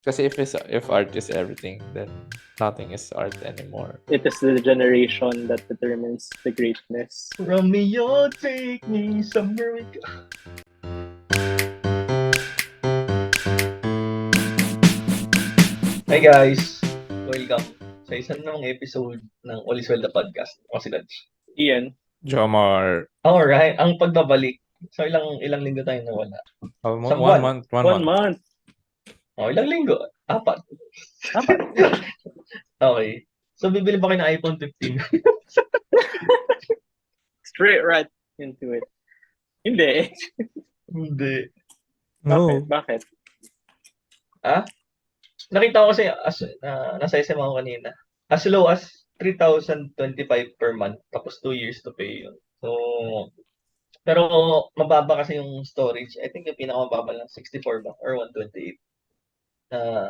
Kasi if art is everything, then nothing is art anymore. It is the generation that determines the greatness. Romeo, take me somewhere we go. Hi guys! Welcome sa isang namang episode ng All is Well the Podcast. Ako si Dutch. Ian, Jomar, Alright, ang pagbabalik. So ilang linggo tayo nawala? Isang buwan. 1 month, 1 1 month. month. Ilang linggo? 4. Okay. So bibili ba kayo ng iPhone 15? Straight right into it. Hindi. Hindi. No. Bakit? Nakita ko kasi nasa SM ako kanina. As low as 3,025 per month. Tapos 2 years to pay yun. So, pero mababa kasi yung storage. I think yung pinakamababa lang 64 ba or 128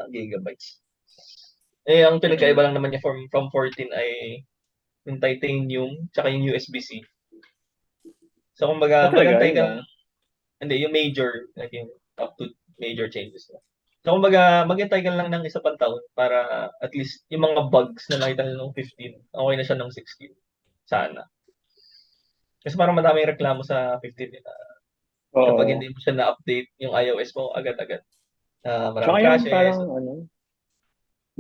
gigabytes. Ang pinagkaiba lang naman niya from 14 ay yung titanium tsaka yung USB-C. So kumbaga magantay ka lang. Hindi, yung major, like yung up to major changes na. So kumbaga maghintay ka lang ng isa pang taon para at least yung mga bugs na nakita nila ng 15, okay na siya ng 16. Sana. Kasi parang madaming reklamo sa 15 na kapag hindi mo siya na-update yung iOS mo agad-agad. Maraming Tsaka yung crashes. parang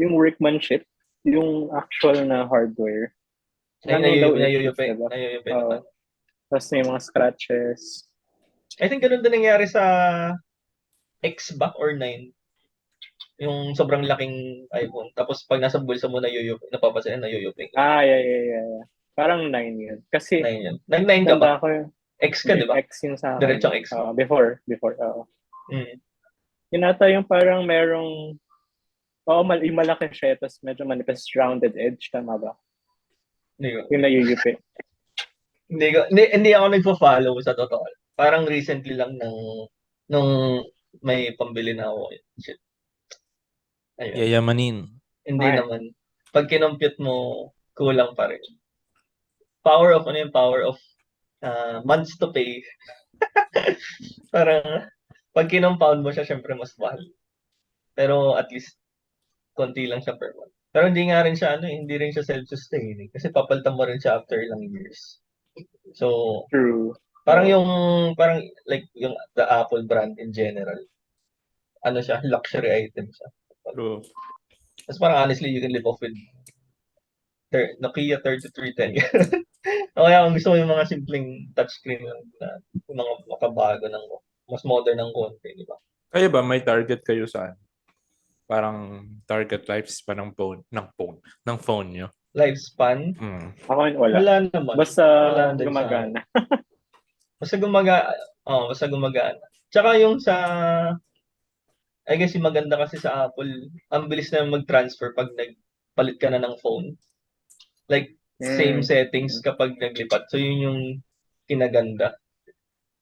yung workmanship, yung actual na hardware. Nayuyupi diba? naman. Tapos may mga scratches. I think ganun din nangyari sa X ba or 9. Yung sobrang laking iPhone. Tapos pag nasa bulsa mo napapansin na nayuyupi. Yeah. Parang 9 yun. Kasi 9 yan. 9 ka ba? Ko yun. X ka, di ba? X yung sa akin. Diretsong X. Before. Yun ata yung parang merong yung malaki siya, tapos medyo manifest rounded edge, tama ba? Yung nayuyupi. Hindi ako nagpo-follow sa totoo. Parang recently lang nung may pambili na ako. Shit. Ayun. Yayamanin. Hindi naman. Pag kinompute mo, kulang pa rin. Power of months to pay. Parang pag kinompound mo siya, syempre mas mahal. Pero at least konti lang siya per month. Pero hindi nga rin siya hindi rin siya self-sustaining kasi papalitan mo rin siya after ilang years. So, true. Parang like yung the Apple brand in general. Siya, luxury item siya. True. Tapos parang honestly, you can live off with Nokia 3310. O kaya kung gusto mo yung mga simpleng touchscreen lang na yung mga makabago ng mas modern ng konti, di ba? Kaya ba may target kayo saan? Parang target lifespan ng phone nyo? Lifespan? Ako wala. Wala naman. Basta gumagana. Basta gumagana. Tsaka yung I guess yung maganda kasi sa Apple, ang bilis na mag-transfer pag nagpalit ka na ng phone. Like, same settings kapag naglipat. So, yun yung kinaganda.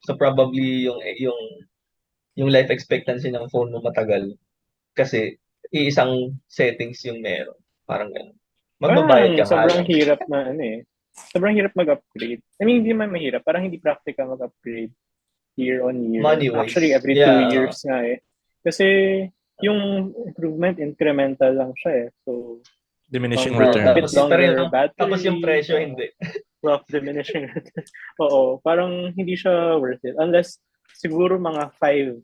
So, probably yung life expectancy ng phone mo matagal. Kasi, iisang settings yung meron. Parang gano'n. Magbabayad ka sobrang hirap na Sobrang hirap mag-upgrade. I mean, hindi man mahirap. Parang hindi practical mag-upgrade year on year. Money-wise. Actually, every 2 years nga Kasi yung improvement, incremental lang siya So, diminishing return. Tapos yung presyo, hindi. Diminishing return. Oo, parang hindi siya worth it. Unless, siguro mga 5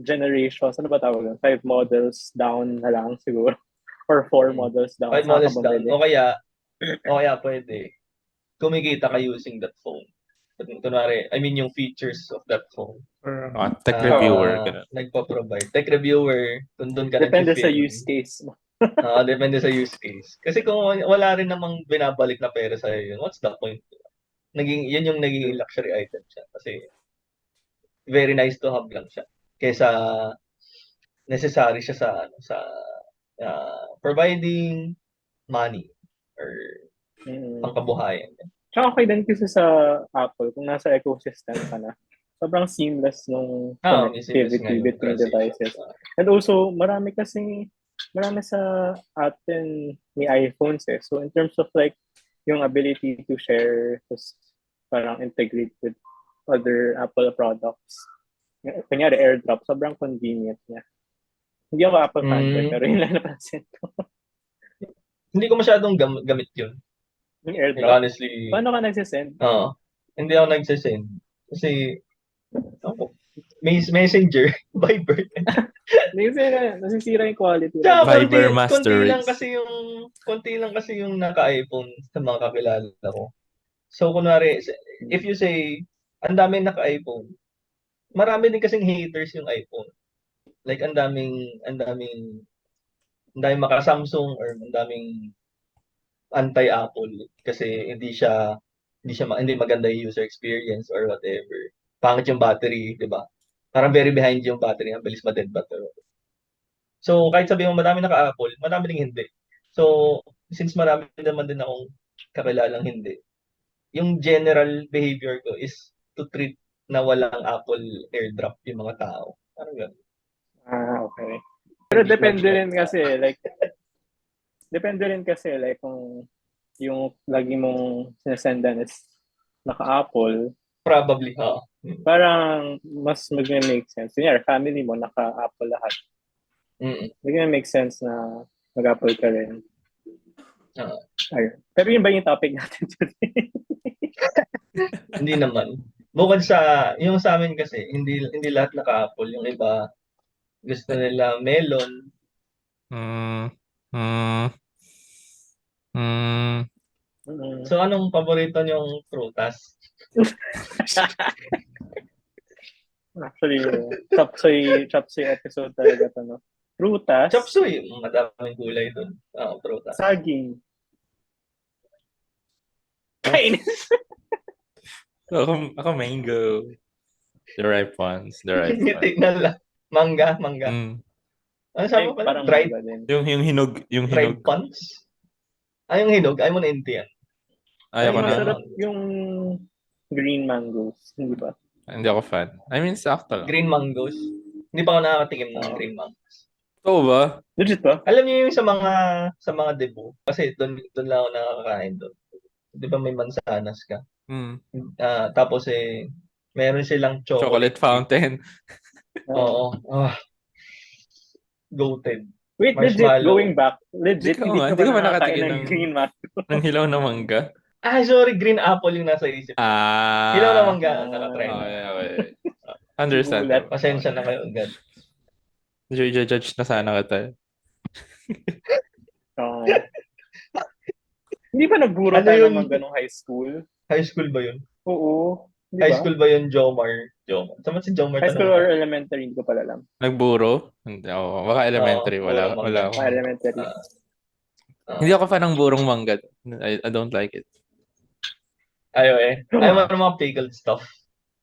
generations, ano ba tawag yun? 5 models down na lang siguro. Or 4 models down. 5 models down. O kaya pwede. Kumikita ka using that phone. Kunwari, I mean yung features of that phone. Tech reviewer. Nagpa-provide. Tech reviewer, kung doon ka depende sa use case mo. Depende sa use case. Kasi kung wala rin namang binabalik na pera sa'yo yun, what's the point? Yun yung naging luxury item siya. Kasi very nice to have lang siya. Kesa necessary siya sa providing money or pangkabuhayan. Tsaka okay din kasi sa Apple, kung nasa ecosystem ka na, sobrang seamless nung connectivity between devices. And also, marami sa atin may iPhones So, in terms of like, yung ability to share, parang integrate with other Apple products. Kunyari, AirDrop, sobrang convenient niya. Hindi ako Apple fanboy, Mm. pero yun lang napansin ko. Hindi ko masyadong gamit yun. Yung Like, airdrop. honestly, Paano ka nagsisend? hindi ako nagsisend. Kasi, may messenger, Viber. Hindi kasi nasisira yung quality. Tsaka Viber Master Race. konti lang kasi yung naka-iPhone sa mga kakilala ko. So, kunwari, if you say, ang daming naka-iPhone, marami din kasing haters yung iPhone. Like, ang daming maka-Samsung or ang daming anti-Apple kasi hindi maganda yung user experience or whatever. Pangit yung battery, 'di ba? Parang very behind yung battery, ang bilis ma-dead battery. So, kahit sabihin mo marami naka-Apple, marami ding hindi. So, since marami naman din akong kakilalang hindi, yung general behavior ko is to treat na walang Apple AirDrop yung mga tao. Parang gano'n. Okay. Pero depende rin kasi like kung yung lagi mong sinasendan is naka-Apple, Probably, parang mas mag-make sense. Kunyari, family mo naka-Apple lahat. Mag-make sense na mag-Apple ka rin. Ayun. Pero yun ba yung topic natin today? Hindi naman. Bukod sa, yung sa amin kasi, hindi lahat naka-Apple. Yung iba, gusto nila melon. So, anong paborito niyong prutas? Actually, chop suey episode talaga to, no? Prutas. Chop suey, madaming gulay doon. Prutas. Saging. Kainis. Ako mango. The ripe ones. Ngiti na lang. Mangga. Ano sabi mo pala? Parang Dried, mangga din. Yung hinog. dried punch? Yung hinog. Ayaw mo na inti yan. Ayoko na. Masarap yung green mangoes. Hindi ba? Hindi ako fan. I mean, sakto lang. Green mangoes. Hindi pa ako nakakatikim ng green mangoes. Oo ba? Legit ba? Alam niyo yung sa mga debo? Kasi doon lang ako nakakain doon. Di ba may mansanas ka? Tapos meron silang Chocolate fountain. Oo. Goated. Wait, legit, going back. Legit, Hindi ka ba nakatikim ng green mango? ng hilaw na mangga? Sorry, green apple yung nasa isip. Hilaw na mangga, nakatry. Okay. Understand. Pasensya na kayo agad. Judge na sana kita. Hindi ba nagburo tayo ng mangga nung high school? High school ba yun? Oo. High school ba yun, Jomar? Saan si Jomar? High school or elementary, hindi ko pala alam. Nagburo? Hindi ako. Baka elementary. Wala ako. Elementary. Hindi ako fan ng burong mangga. I don't like it. Ayaw mo ng mga pickled stuff.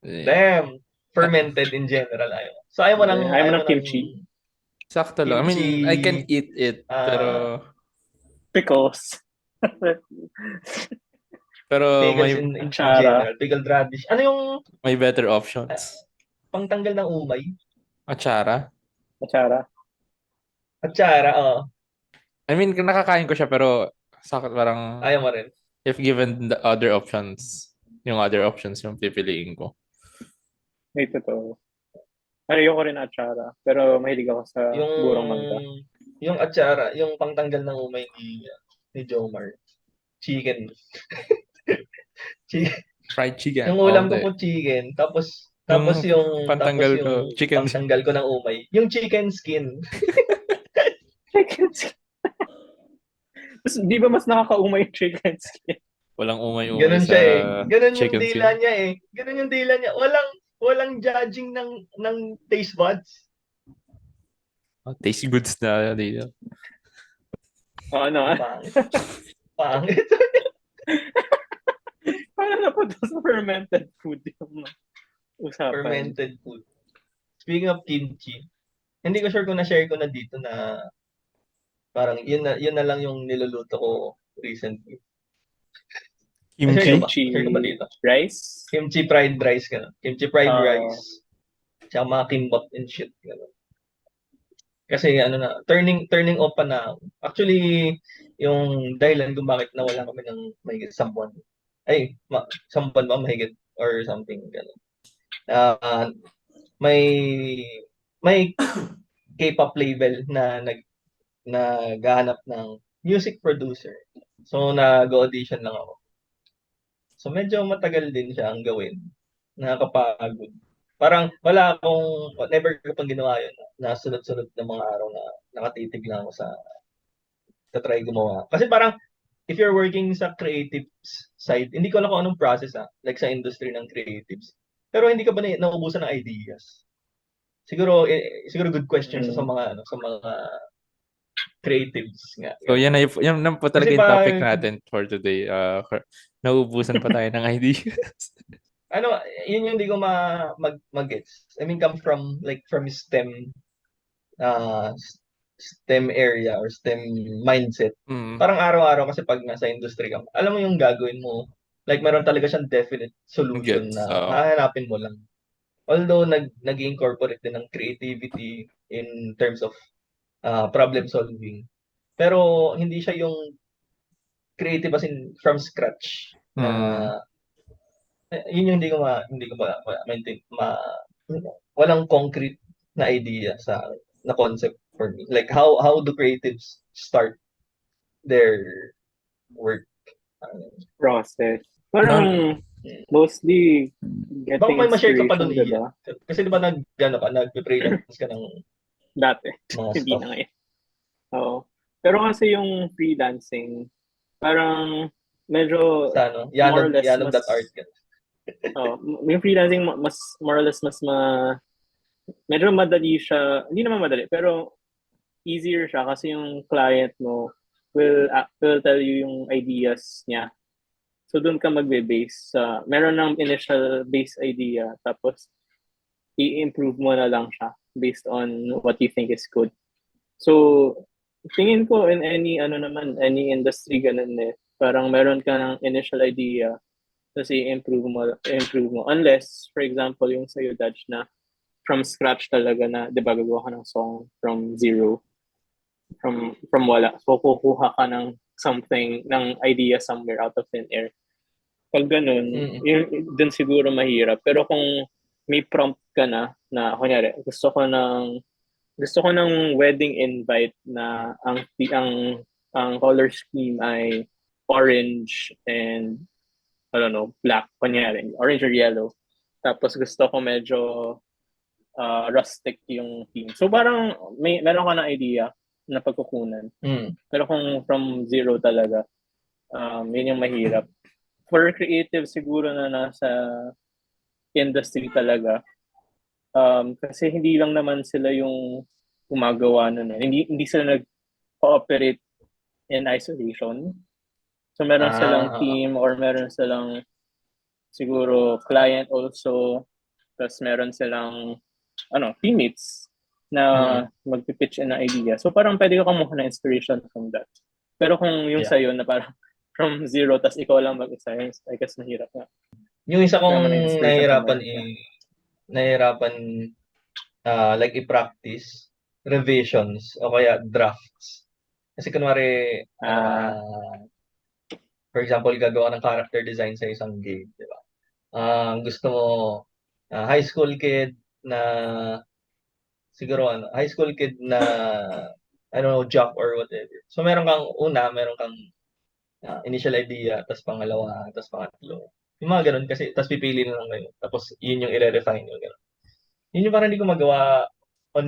Damn! Fermented in general, ayaw. So ayaw mo ng kimchi. Sakto lang. I mean, I can eat it. Pero... Pickles. Pero may in general, pickled radish. Ano yung... May better options. Pangtanggal ng umay. Atsara? Atsara, I mean, nakakain ko siya pero parang... Ayaw mo rin. If given the other options, yung pipiliin ko. May totoo. Ayoko rin atsara, pero mahilig ako sa burong mangga. Yung atsara, yung pangtanggal ng umay ni Jomar. Chicken. Fried chicken. Yung ulam ko po chicken, tapos yung pantanggal ko chicken. Pangtanggal ko ng umay. Yung chicken skin. Chicken skin. Di ba mas nakakaumay yung chicken skin? Walang umay Ganun sa Ganun yung dila niya Ganun yung dila niya. Walang judging ng taste buds. Tasty goods na dito. Pangit. Parang napunta sa fermented food yung usapan. Fermented food. Speaking of kimchi, hindi ko sure kung na-share ko na dito na parang yun na lang yung niluluto ko recently. Kimchi? Share ko ba dito? Rice? Kimchi fried rice. Kimchi fried rice. Tsaka mga kimbap and shit. Gano'n. Kasi turning off pa na. Actually, yung dahilan kung bakit nawala kami ng mahigit 10 buwan. 10 buwan ba mahigit or something. Gano'n. May K-pop label na naghahanap ng music producer. So, nag-audition lang ako. So, medyo matagal din siya ang gawin. Nakakapagod. Parang never ko pang ginawa yun. Na sunod-sunod na mga araw na nakatitig lang ako sa try gumawa. Kasi parang, if you're working sa creatives side, hindi ko alam kung anong process like sa industry ng creatives. Pero hindi ka ba nauubusan ng ideas? Siguro good question sa mga sa mga creatives nga. So yan na po talaga Kasi yung topic natin for today. Nauubusan pa tayo ng ideas. Yun yung hindi ko mag-gets. I mean, come from STEM STEM area or STEM mindset. Parang araw-araw kasi pag nasa industry ka, alam mo yung gagawin mo. Like, meron talaga siyang definite solution Gets, na hahanapin mo lang. Although, nag-incorporate din ng creativity in terms of problem solving. Pero, hindi siya yung creative as in from scratch. Yun yung hindi ko maintain. Walang concrete na idea na concept for me. Like, how do creatives start their work? Process. Parang mostly Baka getting may ma-share ka pa inspiration, doon, diba? Kasi diba nag-freelance ka ng Dati. mga Hindi stuff. na ngayon. Oo. Pero kasi yung freelancing, parang medyo more or less Yanog.art ka. Yung freelancing mas more or less medyo madali siya. Hindi naman madali, pero easier siya kasi yung client mo will tell you yung ideas niya. So doon ka magbe-base meron ng initial base idea, tapos i-improve mo na lang siya based on what you think is good. So tingin ko in any industry ganun eh. Parang meron ka ng initial idea, tapos i-improve mo. Unless, for example, yung sa'yo, Dutch, na from scratch talaga na, di ba, gagawa ka ng song from zero, from wala. So, kukuha ka ng something, ng idea somewhere out of thin air. Pag ganun, dun siguro mahirap. Pero kung may prompt ka na kunyari, gusto ko ng wedding invite na ang color scheme ay orange and I don't know, black, kunyari, orange or yellow. Tapos gusto ko medyo rustic yung theme. So parang meron ka na idea na pagkukunan. Pero kung from zero talaga, yun yung mahirap. For creative, siguro na nasa industry talaga. Kasi hindi lang naman sila yung gumagawa nun. Hindi sila nag-cooperate in isolation. So meron silang team or meron silang siguro client also, tapos meron silang teammates na magpipitch in na idea. So parang pwede ka kumuha na inspiration from that. Pero kung yung sa'yo na parang from zero tas ikaw lang mag-isa, I guess mahirap nga. Yung isa kong nahihirapan like i-practice revisions o kaya drafts. Kasi kunwari for example, gagawa ng character design sa isang game, di ba? Gusto mo high school kid na I don't know, jock or whatever. So meron kang initial idea, tapos pangalawa, tapos pangatlo. Yung mga ganun kasi, tapos pipili na lang kayo. Tapos yun yung i-refine yung ganun. Yun yung parang hindi ko magawa on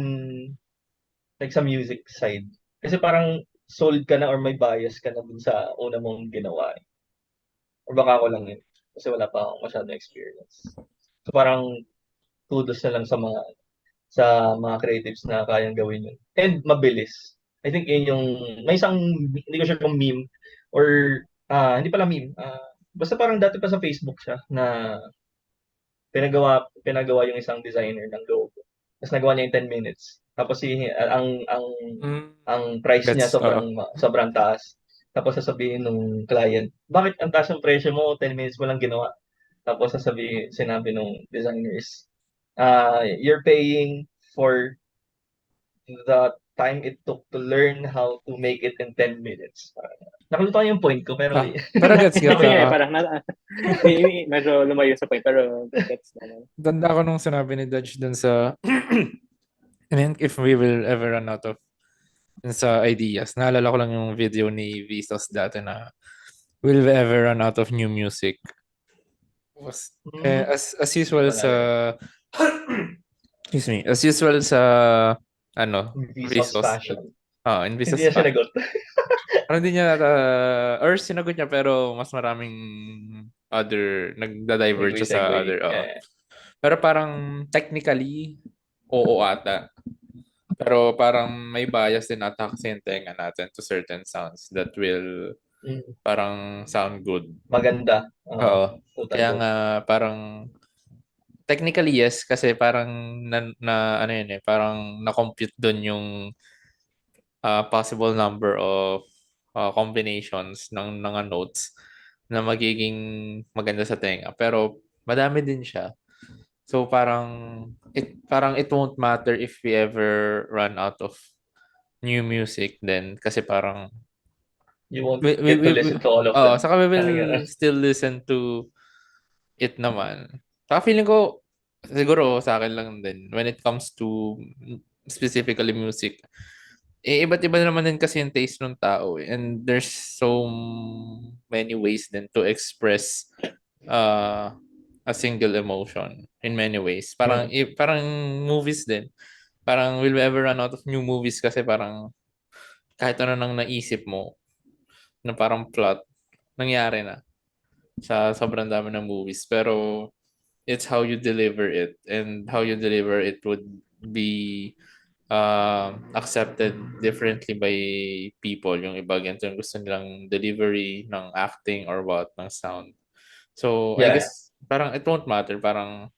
like sa music side. Kasi parang sold ka na or may bias ka na dun sa una mong ginawa. Or baka ako lang yun. Kasi wala pa akong masyadong experience. So parang kudos na lang sa mga creatives na kayang gawin yun. And mabilis. I think yun yung, may isang, hindi ko sure kung meme or, hindi pala meme. Basta parang dati pa sa Facebook siya na pinagawa yung isang designer ng logo. Tapos nagawa niya in 10 minutes. Tapos ang price niya sobrang taas. Tapos sasabihin nung client, bakit ang taas ng presyo mo? 10 minutes mo lang ginawa. Tapos sinabi nung designer is, you're paying for the time it took to learn how to make it in 10 minutes. Nakalimutan yung point ko, pero gets. Parang medyo lumayo sa point, pero gets naman. Tanda ko nung sinabi ni Dutch dun sa And then if we will ever run out of sa ideas, naalala ko lang yung video ni Vsauce dati na will we ever run out of new music? As usual Wala sa excuse me, as usual sa Vsauce Vsauce. fashion. In Hindi Vsauce niya fashion. sinagot. Parang hindi niya or sinagot niya pero mas maraming nagda-diverge siya sa Segue. other. Pero parang technically, oo ata. Pero parang may bias din ata kasi yung tenga natin to certain sounds that will parang sound good. Maganda. Oo. Kaya nga parang technically yes kasi parang ano yun parang na-compute doon yung possible number of combinations ng mga notes na magiging maganda sa tenga. Pero madami din siya. So parang it won't matter if we ever run out of new music then kasi parang you won't get to listen to all of them. Saka we will still listen to it naman. Saka feeling ko siguro sa akin lang din when it comes to specifically music iba't iba naman din kasi yung taste ng tao and there's so many ways din to express a single emotion in many ways. Parang parang movies din. Parang will we ever run out of new movies kasi parang kahit ano nang naisip mo na parang plot nangyari na sa sobrang dami ng movies pero it's how you deliver it and how you deliver it would be accepted differently by people. Yung iba ganito yung gusto nilang delivery ng acting or what ng sound. So I guess parang it won't matter. Parang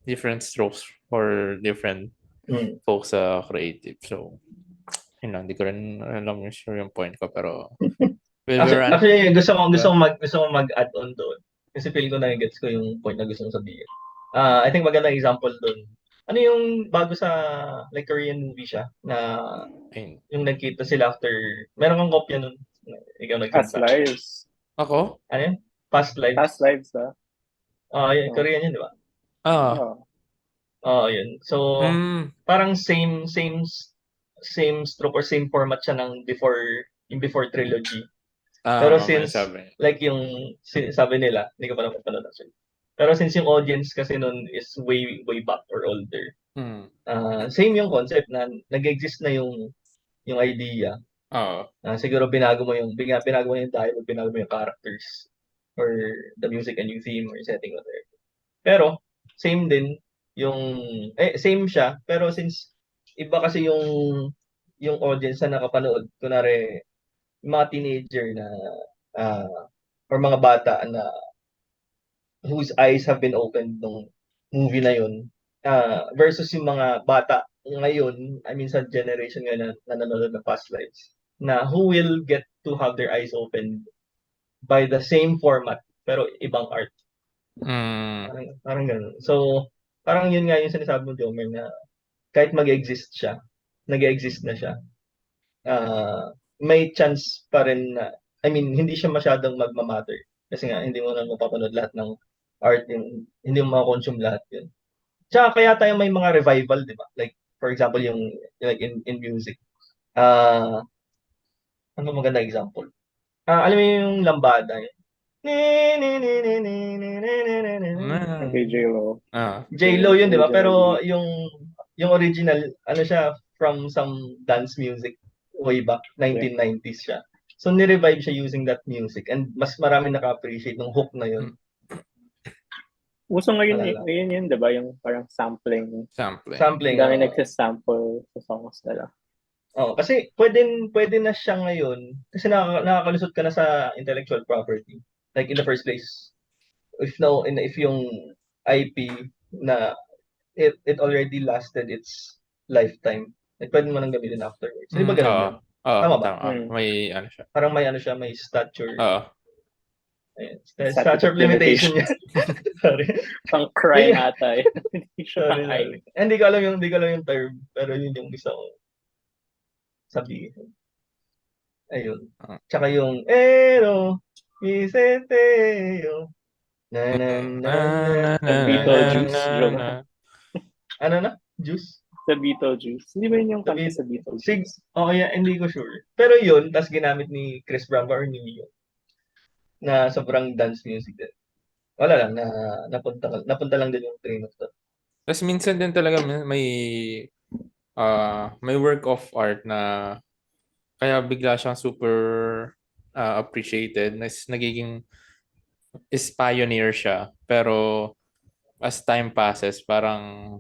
different strokes for different folks sa creative. So yun lang, hindi ko rin alam yung sure yung point ko pero actually gusto ko mag-add on doon. Kasi feel ko na-gets ko yung point na gusto kong sabihin. I think magandang example doon. Ano yung bago sa like Korean movie siya na yung nagkita sila after meron kang kopya nun. Ikaw Past Lives. Ako? Ano yun? Past Lives. Past Lives, Korean yun, di ba? Yun. So, parang same stroke or same format siya ng before trilogy. Pero since, like yung sabi nila, hindi ko pa napapanood actually. Pero since yung audience kasi nun is way back or older, same yung concept na nag-exist na yung idea. Siguro binago mo yung dialogue, binago mo yung characters or the music and yung theme or setting whatever. Pero same din yung same siya pero since iba kasi yung audience na nakapanood kunwari mga teenager na or mga bata na whose eyes have been opened nung movie na yun versus yung mga bata ngayon, I mean sa generation ngayon na nanonood ng Past Lives na who will get to have their eyes opened by the same format pero ibang art. Parang ganun. So, parang yun nga yung sinasabi mo, Jomer, na kahit mag-exist siya, nag-exist na siya, may chance pa rin na, I mean, hindi siya masyadong magmamatter. Kasi nga, hindi mo na mapapanood lahat ng art, hindi mo makakonsume lahat yun. Tsaka kaya tayo may mga revival, di ba? Like, for example, yung like in music. Ano maganda example? Alam mo yung lambada, yun. Kay J-Lo. J-Lo yun, di ba? Pero yung original, ano siya, from some dance music way back, 1990s siya. So, ni-revive siya using that music and mas marami naka-appreciate ng hook na yun. Uso ngayon yun, di ba? Yung parang sampling. Sampling. Dami nagsasample sa songs nila. Kasi pwede na siya ngayon kasi nakakalusot ka na sa intellectual property. Like in the first place, if yung IP na it already lasted its lifetime, like pwede mo nang gamitin afterwards. Hindi ba ganun? Tama ba? May ano siya. Parang may ano siya, may stature. Statute of limitation. Sorry. Pang crime ata. Sorry. Hindi ko alam yung term, pero yun yung gusto ko sabihin. Ayun. Tsaka yung Iseteo. Beetlejuice. Ano na? Juice? The Beetlejuice. Hindi ba yun yung The kanta Beat- sa Beetlejuice? Yeah, hindi ko sure. Pero yun, tas ginamit ni Chris Brown or New York na sobrang dance music din. Wala lang, napunta lang din yung train of thought. Tapos minsan din talaga may work of art na kaya bigla siyang super appreciated. Nagiging is pioneer siya. Pero as time passes, parang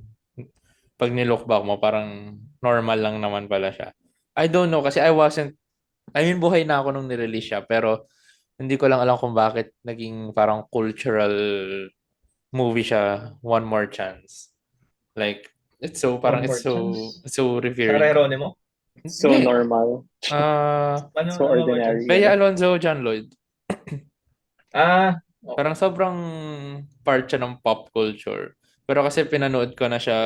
pag nilook back mo, parang normal lang naman pala siya. I don't know kasi buhay na ako nung nirelease siya pero hindi ko lang alam kung bakit naging parang cultural movie siya, One More Chance. Like, it's so, parang One it's More so, Chance. it's so Sarah revered. Geronimo? So Hindi. normal. Ano, So ano One More ordinary. Chance? Bea Alonzo, John Lloyd. Okay. Parang sobrang part siya ng pop culture. Pero kasi pinanood ko na siya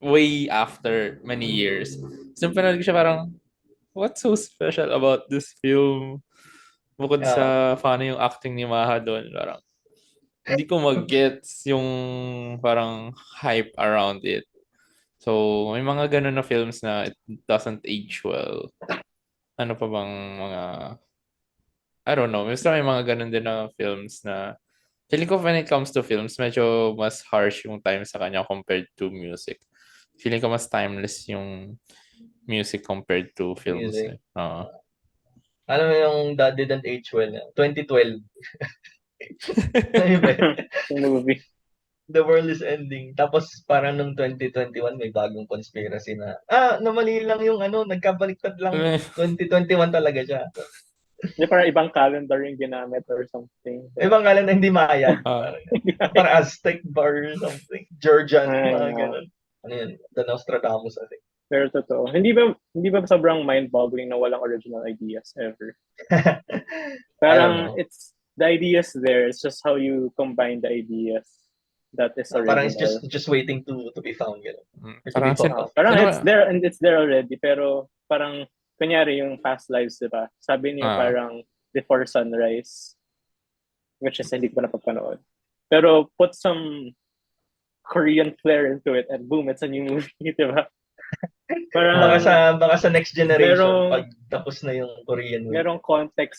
way after many years. So, nung pinanood ko siya parang, what's so special about this film? Bukod sa funny yung acting ni Maha doon, parang hindi ko mag-gets yung parang hype around it. So, may mga ganun na films na it doesn't age well. Ano pa bang mga I don't know. Basta may mga ganun din na films na feeling ko when it comes to films, medyo mas harsh yung time sa kanya compared to music. Feeling ko mas timeless yung music compared to films. Music. Oo. Alam mo yung That Didn't Age Well? 2012. Ano ba yun? Yung movie. The world is ending. Tapos parang nung 2021 may bagong conspiracy na namali lang yung nagkabaliktad lang. 2021 talaga siya. Hindi, parang ibang calendar yung ginamit or something. Ibang kala na hindi Mayan. Parang Aztec bar or something. Georgian, mga ganun. Ano yun? The Nostradamus, I think. Pero totoo. Hindi ba sobrang mind-boggling na walang original ideas ever? Parang the ideas there. It's just how you combine the ideas that is original. Parang it's just waiting to be found. Parang it's there already. Pero parang kunyari yung Past Lives, diba? Sabi niya parang Before Sunrise, which is hindi ko pa napapanood. Pero put some Korean flair into it and boom, it's a new movie, diba? Parang, baka sa next generation, pag tapos na yung Korean movie. Merong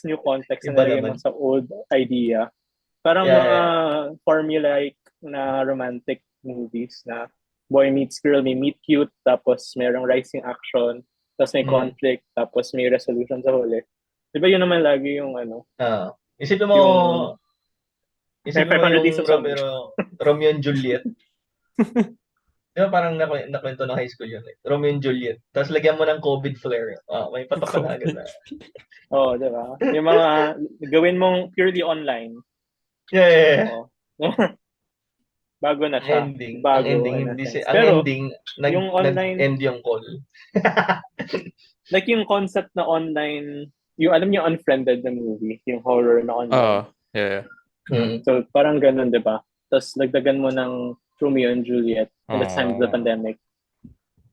new context na nilagay mo sa old idea. Parang mga formulaic na romantic movies na boy meets girl, may meet cute, tapos merong rising action, tapos may conflict, tapos may resolution sa huli. Di ba yun naman lagi yung Isipin mo yung Romeo and Juliet. Di ba parang nakwento ng high school yun. Romeo and Juliet. Tapos lagyan mo ng COVID flare. May patok na agad na. Oo, di ba? Yung mga gawin mong purely online. Yeah. Bago na siya. Ending. Bago. Ending, yung online, nag-end yung call. Like yung concept na online, yung alam niyo Unfriended na movie, yung horror na online. Yeah. So parang ganun, di ba? Tapos nagdagan mo ng Romeo and Juliet at the time of the pandemic.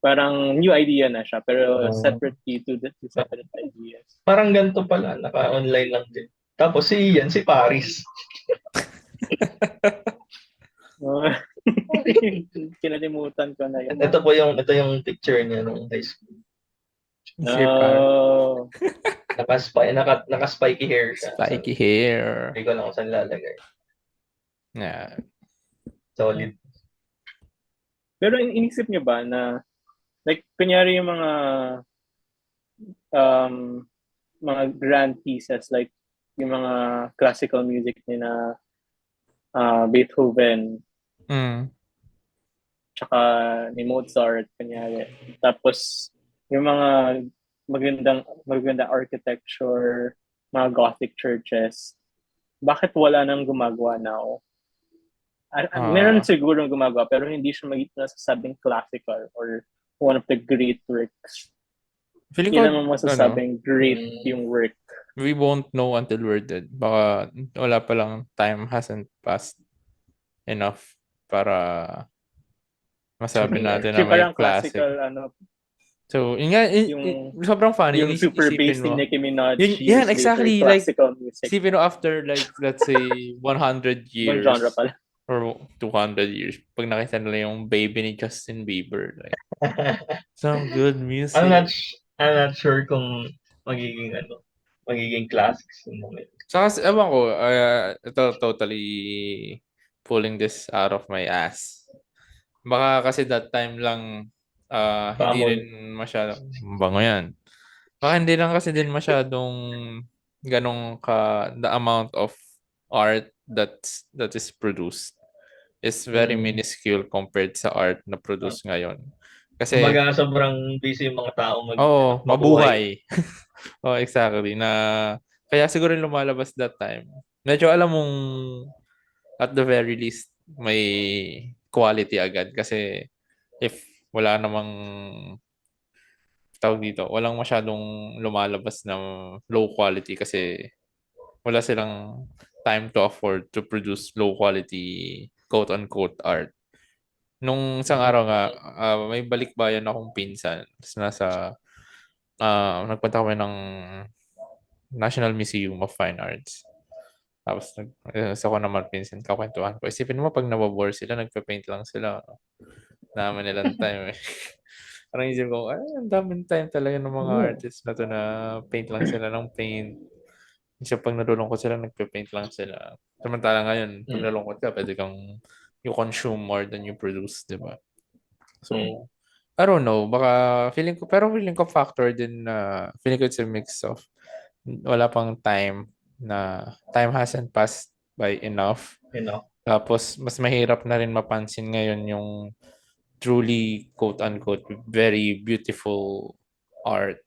Parang new idea na siya, pero separately to the separate ideas. Parang ganito pala, naka-online lang din. Tapos si Paris. Kinalimutan ko na yun. Ito yung picture niya nung high school. Naka-spiky hair siya. Spiky hair. Hindi ko lang kung saan lalagay. Yeah. Solid. Pero inisip niyo ba na like kunyari yung mga grand pieces like yung mga classical music ni na Beethoven tsaka ni Mozart kunyari, tapos yung mga magandang architecture, mga Gothic churches, bakit wala nang gumagawa now? Meron siguro gumagawa pero hindi siya masasabing classical or one of the great works. Hindi naman masasabing great yung work. We won't know until we're dead. Baka wala pa lang, time hasn't passed enough para masabi natin na may classic. So, sobrang funny. Yung super bass ni Nicki Minaj. Yan, exactly. Like, classical music. Stephen, after like, let's say, 100 years. Ibang genre pala. for 200 years. Pag nakita nila yung baby ni Justin Bieber, like, some good music. I'm not sure kung magiging classics yung mga yun. Saka, ewan ko, ito totally pulling this out of my ass. Baka kasi that time lang, hindi Paamoy. rin masyado, bango yan. Baka hindi lang kasi din masyadong ganong the amount of art that is produced is very minuscule compared sa art na produce ngayon. Kasi, Kumbaga, sobrang busy yung mga tao mabuhay. mabuhay. Oh, exactly. Kaya siguro yung lumalabas that time. Medyo alam mong at the very least may quality agad kasi if wala namang tawag dito, walang masyadong lumalabas na low quality kasi wala silang time to afford to produce low quality quote-unquote art. Nung isang araw nga, may balikbayan akong pinsan. Tapos nagpunta kami ng National Museum of Fine Arts. Tapos ako naman pinsan, kakwentuhan ko. Isipin mo pag nababore sila, nagpe-paint lang sila. Naman nilang time eh. Parang isip ko, ang daming time talaga ng mga artists na to na paint lang sila ng paint. Kasi pag nalulungkot sila, nagpe-paint lang sila. Samantala ngayon, pag nalulungkot ka, pwede kang you consume more than you produce, di ba? So, I don't know. Feeling ko factor din na feeling ko it's a mix of wala pang time hasn't passed by enough. Tapos, mas mahirap na rin mapansin ngayon yung truly quote-unquote very beautiful art.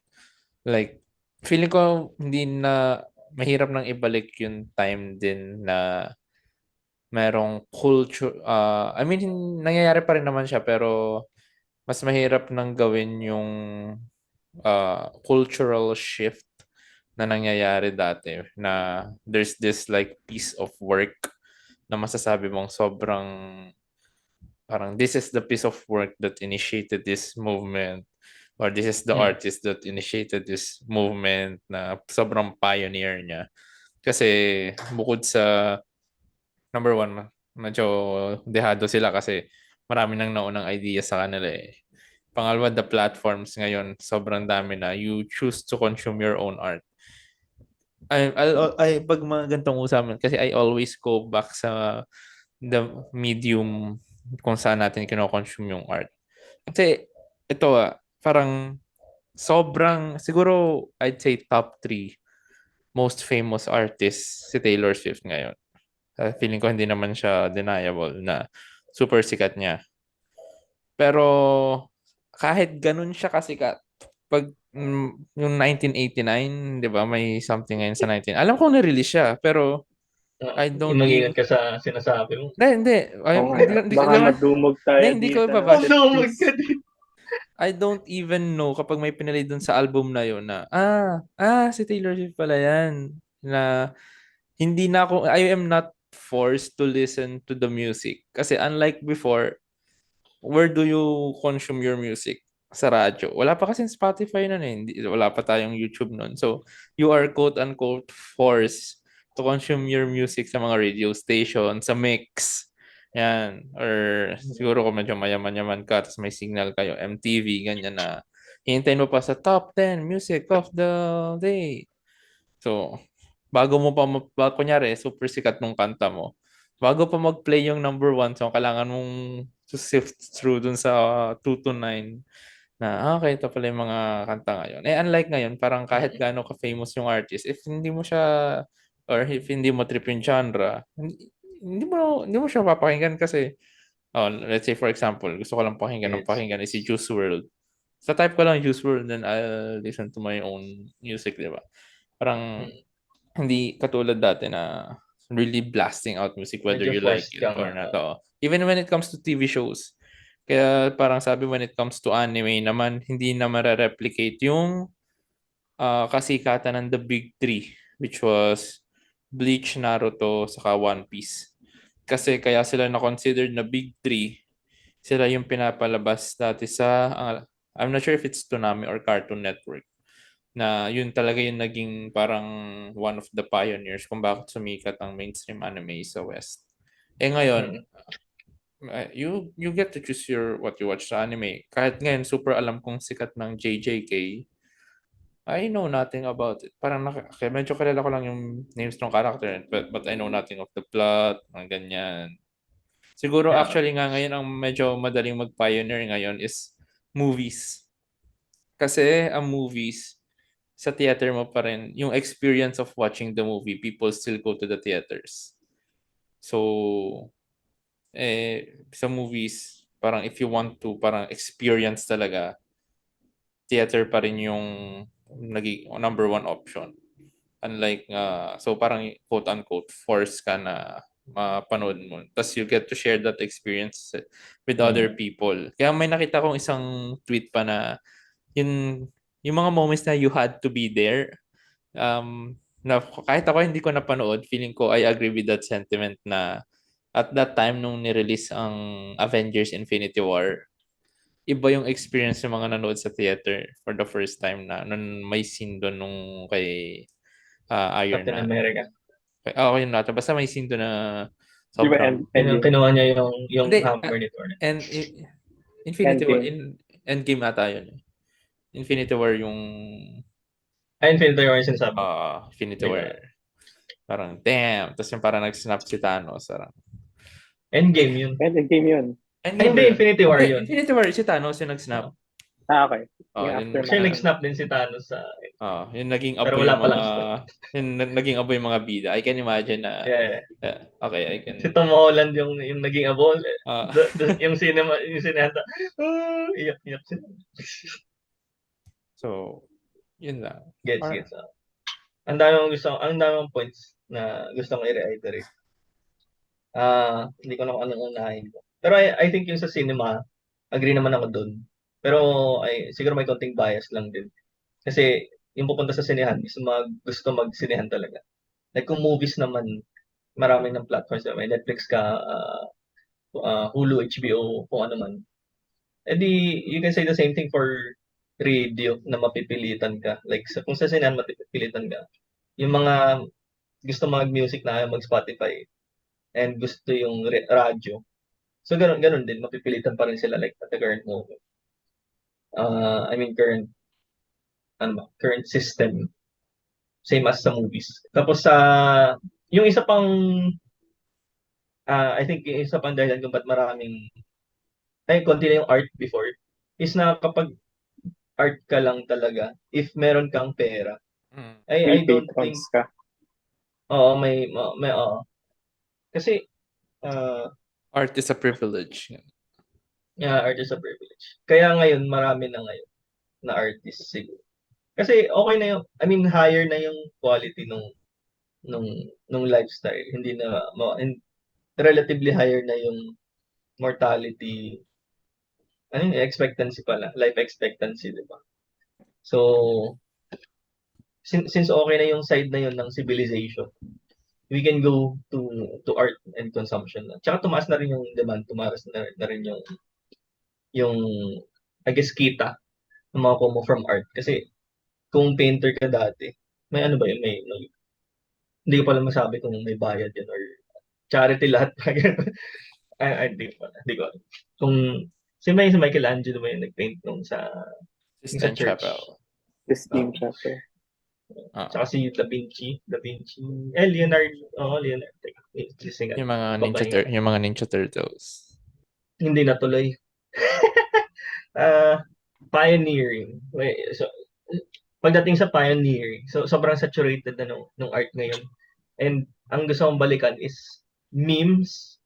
Like, feeling ko hindi na mahirap nang ibalik yung time din na merong culture. I mean, nangyayari pa rin naman siya pero mas mahirap nang gawin yung cultural shift na nangyayari dati na there's this like piece of work na masasabi mong sobrang parang this is the piece of work that initiated this movement or this is the artist that initiated this movement na sobrang pioneer niya. Kasi bukod sa number one, medyo dehado sila kasi marami nang naunang idea sa kanila eh. Pangalawa, the platforms ngayon, sobrang dami na. You choose to consume your own art. Pag mga gantong usapan, kasi I always go back sa the medium kung saan natin kino-consume yung art. Kasi ito parang sobrang, siguro I'd say top 3 most famous artists si Taylor Swift ngayon. Feeling ko hindi naman siya deniable na super sikat niya. Pero kahit ganun siya kasikat, pag yung 1989, 'di ba, may something ngayon sa 19. Alam ko na-release siya, pero I don't Mag-ingat even ka sa sinasabi mo. Hindi. Baka madumog tayo Hindi ko dito. ibabash. Dumog ka din. I don't even know kapag may pinalay dun sa album na yun na, si Taylor Swift pala yan. Na hindi na ako, I am not forced to listen to the music. Kasi unlike before, where do you consume your music? Sa radyo. Wala pa kasi Spotify nun eh. Wala pa tayong YouTube nun. So, you are quote-unquote forced to consume your music sa mga radio station, sa mix. Yan. Or siguro kung medyo mayaman-yaman ka, tapos may signal kayo, MTV, ganyan na. Hihintayin mo pa sa top 10 music of the day. So, bago mo pa, kunyari, super sikat nung kanta mo. Bago pa mag-play yung number 1, so kailangan mong to sift through dun sa 2 to 9 na, okay, ito pala yung mga kanta ngayon. Unlike ngayon, parang kahit gaano ka-famous yung artist, if hindi mo siya, or if hindi mo trip yung genre, hindi mo siya papakinggan kasi, let's say for example, gusto ko lang pakinggan is si Juice WRLD. Sa type ko lang Juice WRLD, then I'll listen to my own music, di ba? Parang, hindi katulad dati na really blasting out music whether Medyo you like forced it ka or nga. not. Even when it comes to TV shows. Kaya parang sabi when it comes to anime naman, hindi na replicate yung kasikatan ng the big three, which was Bleach, Naruto, saka One Piece. Kasi kaya sila na-considered na big three, sila yung pinapalabas dati sa, I'm not sure if it's Toonami or Cartoon Network, na yun talaga yung naging parang one of the pioneers kung bakit sumikat ang mainstream anime sa West. Ngayon, Mm. you get to choose what you watch sa anime. Kahit ngayon, super alam kong sikat ng JJK, I know nothing about it. Parang kaya medyo kilala ko lang yung names ng character, but I know nothing of the plot, ng ganyan. Siguro Yeah. actually nga ngayon ang medyo madaling mag-pioneer ngayon is movies. Kasi ang movies, sa theater mo pa rin, yung experience of watching the movie, people still go to the theaters. So, sa movies, parang if you want to, parang experience talaga, theater pa rin yung naging number one option. Unlike, so parang quote-unquote, force ka na mapanood mo. Tapos you get to share that experience with other people. Kaya may nakita kong isang tweet pa na yung, yung mga moments na you had to be there, na kahit ako hindi ko napanood, feeling ko I agree with that sentiment na at that time nung nirelease ang Avengers Infinity War, iba yung experience ng mga nanood sa theater for the first time na nung may scene doon nung kay Iron Captain Man. America. Okay yun natin. Basta may scene doon na Di ba sobrang... Kinuha niya yung Hindi, hammer ni Thor. and Infinity War, Endgame. Endgame ata yun. Infinity War yung Infinity War yung sinasabi. Infinity War. Parang, damn. Tapos yung parang nag-snap si Thanos. Parang, Endgame yun. Endgame yun. Hindi, Infinity War yun. Infinity War, si Thanos yung nag-snap. Okay. Yung aftermath. Siya nag-snap din si Thanos sa... yung naging Pero abo wala yung pa lang mga... story. Yung naging abo yung mga bida. I can imagine na... Yeah. Okay, I can... Si Tom Holland yung naging abo. Ah. Yung sinenta. Iyak sila. So, yun lang. Gets. Ang daming points na gusto kong i-reiterate. Hindi ko na kung anong unahin ko. Pero I think yung sa cinema, agree naman ako dun. Pero siguro may konting bias lang din. Kasi yung pupunta sa sinehan is gusto mag-sinehan talaga. Like kung movies naman, marami ng platforms. May Netflix ka, Hulu, HBO, kung ano man. Edi, you can say the same thing for radio na mapipilitan ka. Like kung sa sinehan mapipilitan ka. Yung mga gusto mag-music na mag-Spotify and gusto yung radyo. So, ganun din. Mapipilitan pa rin sila like at the current moment. Current system. Same as sa movies. Tapos yung isa pang I think yung isa pang dahilan kung ba't konti na yung art before is na kapag art ka lang talaga if meron kang pera. I don't think ka. Oo, may kasi art is a privilege. Yeah, art is a privilege. Kaya ngayon marami na ngayon na artists siguro. Kasi okay na yung higher na yung quality nung lifestyle. Hindi na relatively higher na yung mortality. Expectancy pala, life expectancy, di ba? So since okay na yung side na yun ng civilization, we can go to art and consumption. Tsaka tumaas na rin yung demand, tumaas na rin yung I guess kita ng mga mo from art. Kasi kung painter ka dati, may ano ba yun? May hindi ko pala masabi kung may bayad yun or charity lahat. Hindi ko alam. Kung si Michelangelo ba yung nagpaint nung sa Sistine church? Chapel. Sistine Chapel. Tsaka si Da Vinci. Leonardo. Yung mga Ninja Turtles. Hindi natuloy. Pioneering. So, pagdating sa pioneering, so sobrang saturated na nung art ngayon. And ang gusto kong balikan is memes,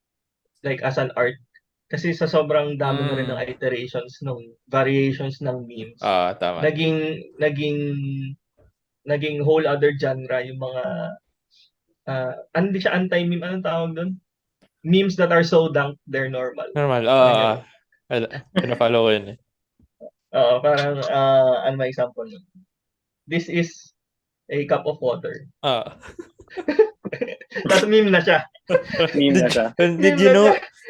like as an art. Kasi sa sobrang dami na rin ng iterations, variations ng memes. Tama. Naging whole other genre yung mga hindi siya anti-meme. Anong tawag doon? Memes that are so dank, they're normal. Pina-follow ko yun eh. Parang, ano may example nun? This is a cup of water. Tapos meme na siya.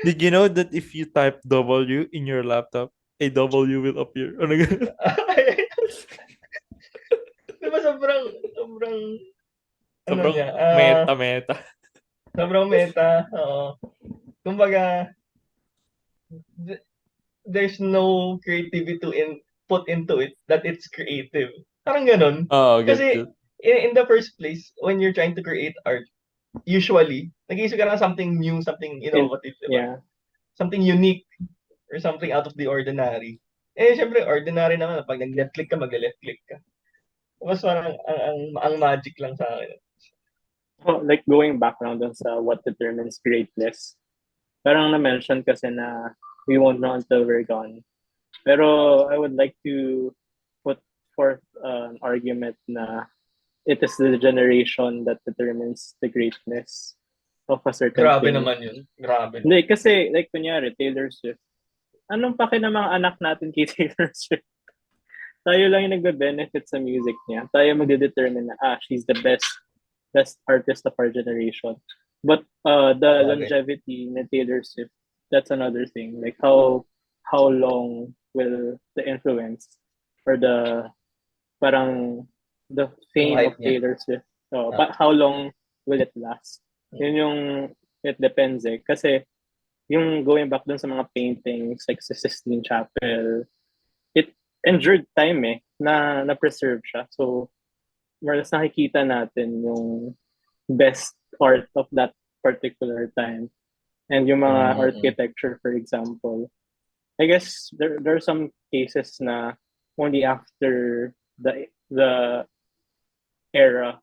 Did you know that if you type W in your laptop, a W will appear? Ano ganun? Diba sobrang meta. Sobrang meta, oo. kumbaga, th- there's no creativity put into it that it's creative. Parang ganun. Oo, get Kasi, it. in the first place, when you're trying to create art, usually, nag-iisip ka ng something new, something innovative, diba? Yeah. Something unique, or something out of the ordinary. Eh, syempre, ordinary naman. Pag nag-left click ka, mag-left click ka. Mas parang, ang magic lang sa akin. Oh, like going back now dun sa what determines greatness. Parang na-mention kasi na we won't know until we're gone. Pero I would like to put forth an argument na it is the generation that determines the greatness of a certain Grabe thing. naman yun. Grabe. Hindi, kasi like kunyari, Taylor Swift. Anong paki ng mga anak natin kay Taylor Swift? Tayo lang yung nagbe-benefit sa music niya. Tayo magde-determine na, she's the best artist of our generation. But the longevity na Taylor Swift, that's another thing. Like how long will the influence or the parang the fame of Taylor Swift, how long will it last? Yun yung it depends eh. Kasi yung going back dun sa mga paintings like sa Sistine Chapel, it endured time eh, na preserve siya. So, mas nakikita natin yung best art of that particular time. And yung mga architecture, for example. I guess there are some cases na only after the era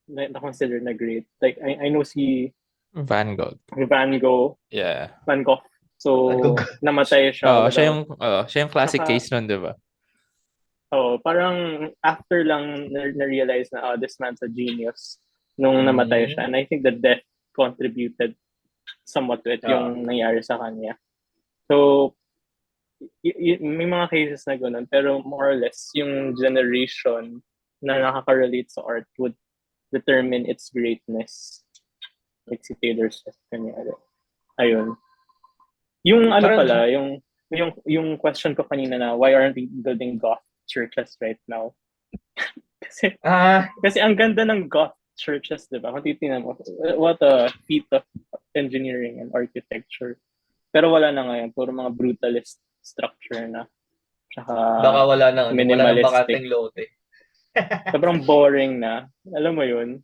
na consider na great. Like, I know si Van Gogh. Van Gogh. Yeah. Van Gogh. So, namatay siya. Siya yung classic case nun, di ba? Parang after lang na-realize na this man's a genius nung namatay siya. And I think the death contributed somewhat to it yung nangyari sa kanya. So, may mga cases na gano'n. Pero more or less, yung generation na nakaka-relate sa art would determine its greatness. Like si Taylor Swift kanyari. Ayun. Yung ano pala, yung question ko kanina na why aren't we building goth churches right now? kasi ang ganda ng goth churches, di ba? Kung titignan mo, what a feat of engineering and architecture. Pero wala na ngayon. Puro mga brutalist structure na. Tsaka baka wala nang minimalistic. bakanteng lote. Sobrang boring na. Alam mo yun?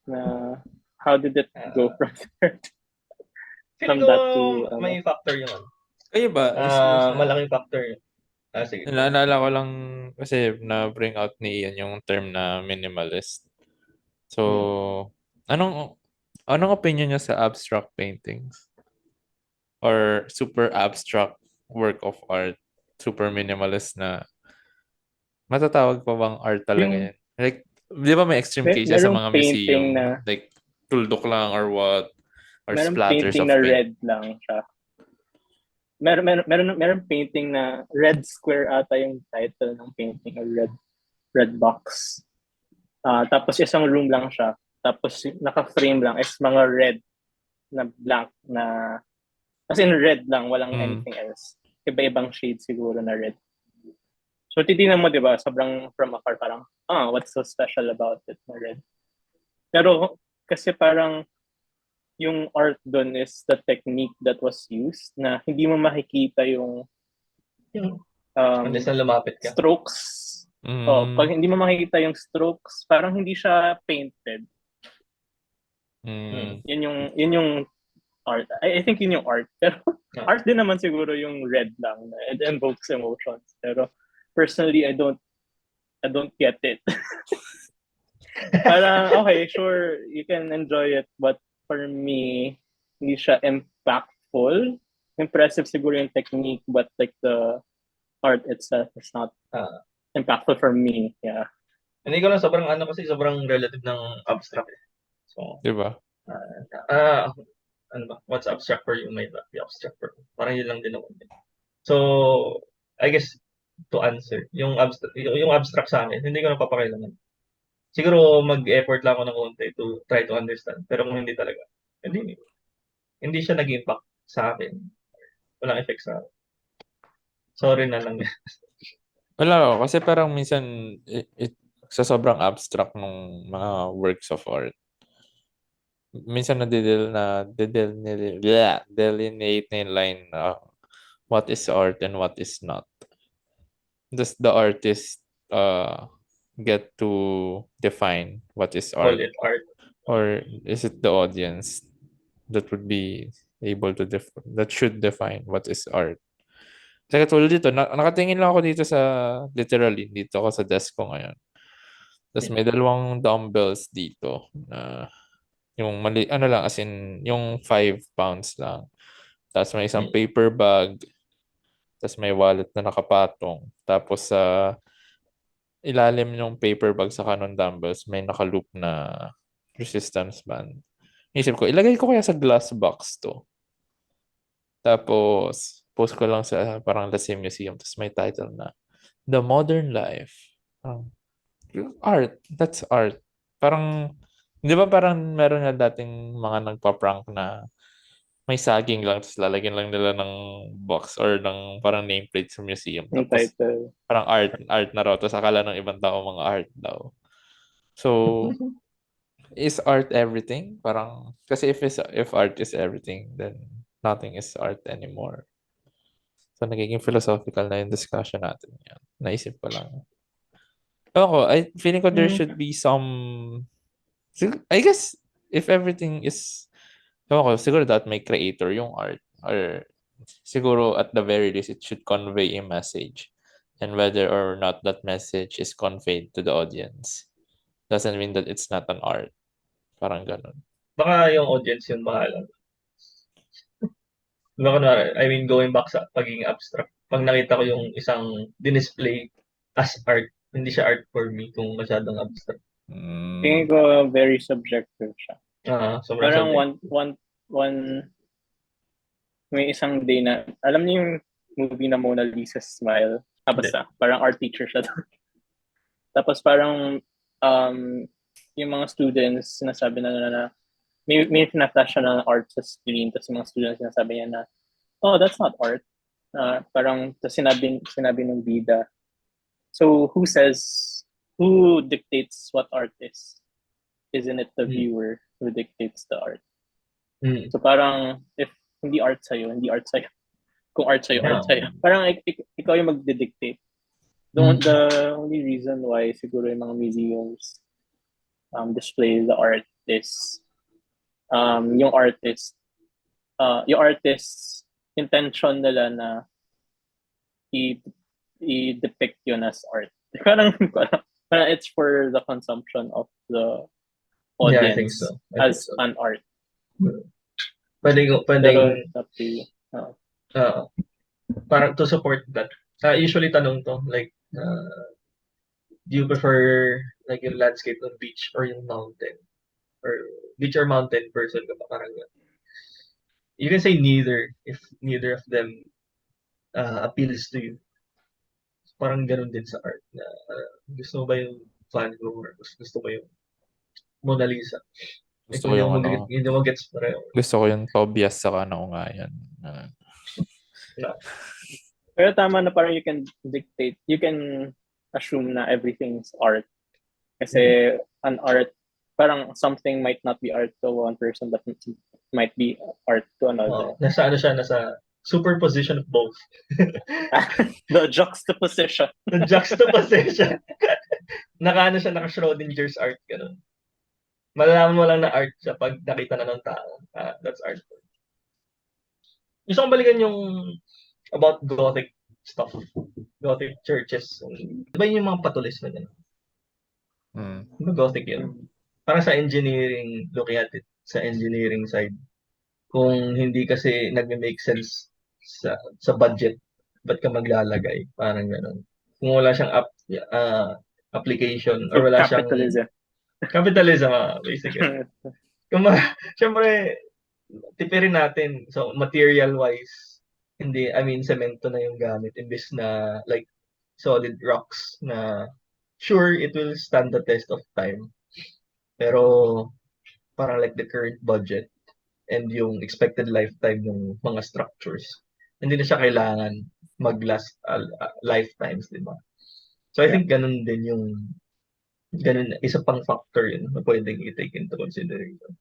Na how did it go from there? Feeling ko may factor yun. Kayo ba? Malaking factor yun. Sige. Naalala ko lang kasi na-bring out ni Ian yung term na minimalist. So, anong opinion niya sa abstract paintings? Or super abstract work of art? Super minimalist na matatawag pa bang art talaga yan? Like, di ba may extreme cases sa mga museum? Like, tuldok lang or what? Or splatters of paint? Meron painting na red lang siya. Meron painting na red square ata yung title ng painting or red box. Tapos isang room lang siya. Tapos naka-frame lang is mga red na blank na as in red lang, walang anything else. Iba-ibang shade siguro na red. So titingnan mo, 'di ba? Sobrang from afar parang, what's so special about it na red? Pero kasi parang yung art doon is the technique that was used na hindi mo makikita yung lumapit ka. Strokes. Pag hindi mo makikita yung strokes, parang hindi siya painted. Yun yung art. I think yun yung art. Pero art din naman siguro yung red lang. It invokes emotions. Pero personally, I don't get it. Parang, okay, sure, you can enjoy it, but for me, hindi siya impactful. Impressive siguro yung technique, but like the art itself is not impactful for me. Yeah. Hindi ko lang sobrang relative ng abstract. So, diba? What's abstract for you might not be abstract for me. Parang yun lang din naman. So, I guess to answer, yung abstract sa akin, hindi ko na papakailangan. Siguro mag-effort lang ako ng konti to try to understand. Pero kung hindi talaga, hindi siya nag-impact sa akin. Walang effect sa akin. Sorry na lang. Wala, kasi parang minsan sa sobrang abstract ng mga works of art, minsan delineate na yung line na what is art and what is not. Does the artist get to define what is Call art, it art. or is it the audience that would be able to that should define what is art? Kasi katulad dito, nakatingin lang ako dito literally, dito ako sa desk ko ngayon. Tapos may dalawang dumbbells dito na yung mali, ano lang, as in, yung 5 pounds lang. Tapos may isang paper bag. Tapos may wallet na nakapatong. Tapos sa ilalim ng paper bag sa kanon dumbbells, may nakaloop na resistance band. Isip ko, ilagay ko kaya sa glass box to. Tapos, post ko lang sa parang Lasem Museum. Tapos may title na, The Modern Life. Art. That's art. Parang, di ba parang meron na dating mga nagpa-prank na may saging lang, tapos lalagyan lang nila ng box or ng parang nameplate sa museum. Yung Tapos, title. parang art na raw. Tapos akala ng ibang tao mga art daw. So, is art everything? Parang, kasi if art is everything, then nothing is art anymore. So, nagiging philosophical na yung discussion natin yan. Naisip ko lang. Ako, feeling ko there should be some, I guess, if everything is, ako, siguro that may creator yung art, or siguro at the very least, it should convey a message. And whether or not that message is conveyed to the audience doesn't mean that it's not an art. Parang ganun. Baka yung audience yung bahala. Diba kunwari, I mean, going back sa pagiging abstract, pag nakita ko yung isang dinisplay as art, hindi siya art for me kung masyadong abstract. Tingin ko very subjective siya. Sobrang Parang subjective. may isang day na, alam niyo yung movie na Mona Lisa's Smile? Basta, parang art teacher siya doon. Tapos parang, yung mga students, sinasabi na may flash siya ng art sa screen, tapos yung mga students sinasabi niya na, oh, that's not art. Parang, tapos sinabi ng bida. So, who dictates what art is? Isn't it the viewer who dictates the art? So parang, if hindi art sa'yo, hindi art sa'yo. Kung art sa'yo, art sa'yo. Parang ikaw yung magdidictate. The only reason why siguro yung mga museums display the art is yung artist's intention nila na i-depict yun as art. Parang it's for the consumption of the audience, I think so. as an art. Pwedeng Pero, parang to support that. Usually tanong to, like, do you prefer like yung landscape ng beach or yung mountain? Or beach or mountain person ka ba? Parang yun. You can say neither if neither of them appeals to you. Parang ganun din sa art na gusto mo ba yung Van Gogh or gusto mo yung Mona Lisa? Gusto ko yung hindi mo gets pareho. Gusto ko yung Tobias saka Naungayan. Pero tama na parang you can dictate, you can assume na everything's art. Kasi an art, parang something might not be art to one person but might be art to another. Nasa superposition of both. The juxtaposition. The juxtaposition. Naka-Schrodinger's art, ganun. Malalaman mo lang na art siya pag nakita na ng tao. That's art. Gusto kong balikan yung about Gothic stuff. Gothic churches. Di ba yung mga patulis na gano'n? Di ba Gothic yun? Parang sa engineering, looking at it, sa engineering side, kung hindi kasi nagme-make sense sa budget, ba't ka maglalagay? Parang gano'n. Kung wala siyang application or wala Capitalism. Capitalism, basically. Siyempre, tipirin natin. So, material-wise, hindi, I mean, semento na yung gamit imbes na, like, solid rocks na, sure, it will stand the test of time. Pero, parang like the current budget and yung expected lifetime ng mga structures, hindi na siya kailangan mag-last lifetimes, di ba? So, I think ganun din yung, isa pang factor yun na pwedeng i-take into consideration.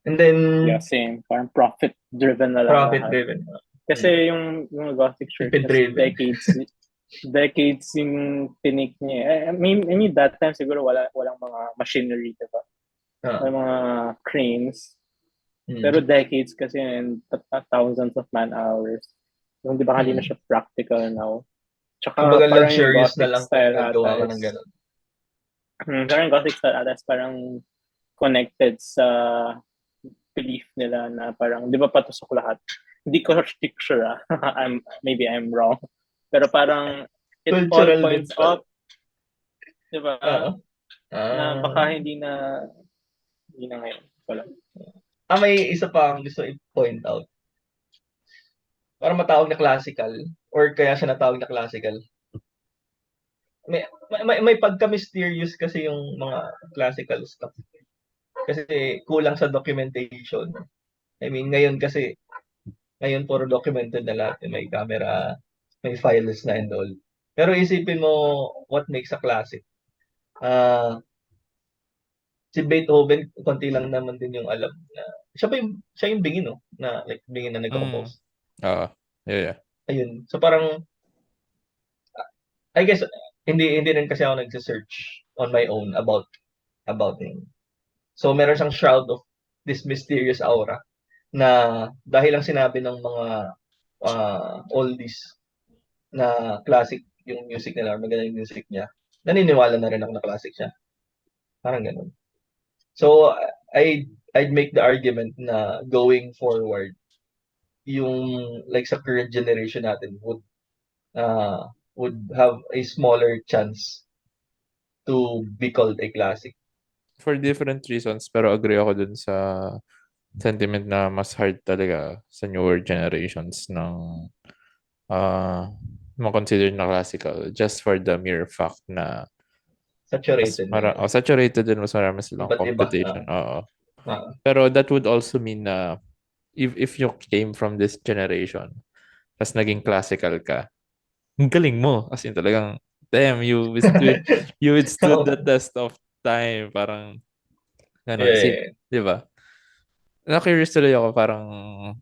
And then, Yeah, same. Parang profit-driven na lang lahat. profit-driven. Kasi yung Gothic Church, Tipid-driven. decades yung tinik niya. I mean, that time siguro walang mga machinery, diba? Walang mga cranes. Pero decades kasi and thousands of man hours. So, di ba hindi na siya practical now? Tsaka Kumbaga parang yung luxurious na Gothic lang kung style gagawa ka ata ng ganun. parang yung Gothic style ata is parang connected sa belief nila na parang, di ba patusok lahat? Hindi ko sure maybe I'm wrong. Pero parang it all Cultural points din pala. up. Di ba? Na baka hindi na ngayon. Wala. May isa pa ang gusto i-point out. Para matawag na classical or kaya siya natawag na classical. May pagka-mysterious kasi yung mga classical stuff. Kasi kulang sa documentation. I mean, ngayon puro documented na lahat. May camera, may files na and all. Pero isipin mo what makes a classic. Si Beethoven, konti lang naman din yung alam na siya yung bingin, no? Na like bingin na nag-compose. Yeah. Ayun. So parang I guess hindi rin kasi ako nagse-search on my own about him. So meron siyang shroud of this mysterious aura na dahil lang sinabi ng mga oldies na classic yung music nila or maganda yung music niya, naniniwala na rin ako na classic siya. Parang ganun. So I'd make the argument na going forward, yung like sa current generation natin would have a smaller chance to be called a classic. For different reasons, pero agree ako dun sa sentiment na mas hard talaga sa newer generations ng considered na classical just for the mere fact na Saturated na yun. saturated din, mas marami silang Iba't iba. competition. Pero that would also mean na if you came from this generation tas naging classical ka, ang galing mo. As in talagang, damn, you withstood the test of time. Parang, ganun. Yeah. Di ba? Na-curious tuloy ako, parang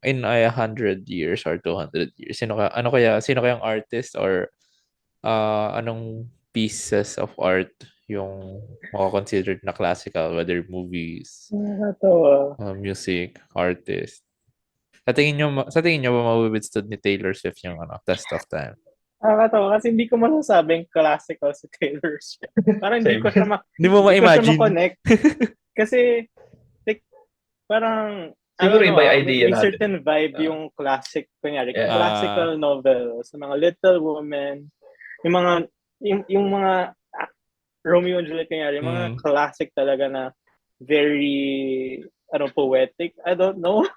in 100 years or 200 years, sino kayang artist or anong pieces of art yung considered na classical, whether movies, music, artist. Sa tingin nyo ba mawibidstood ni Taylor Swift yung test of time? Nakakatawa kasi hindi ko masasabing classical si Taylor Swift. Parang hindi ko siya Hindi mo ma-imagine. ma-connect. Kasi like, parang siguro iba yung idea may natin. certain vibe yung classic, kunyari, classical novels, yung mga Little Women, yung mga Romeo and Juliet, kunyari, yung mga classic talaga na very poetic. I don't know.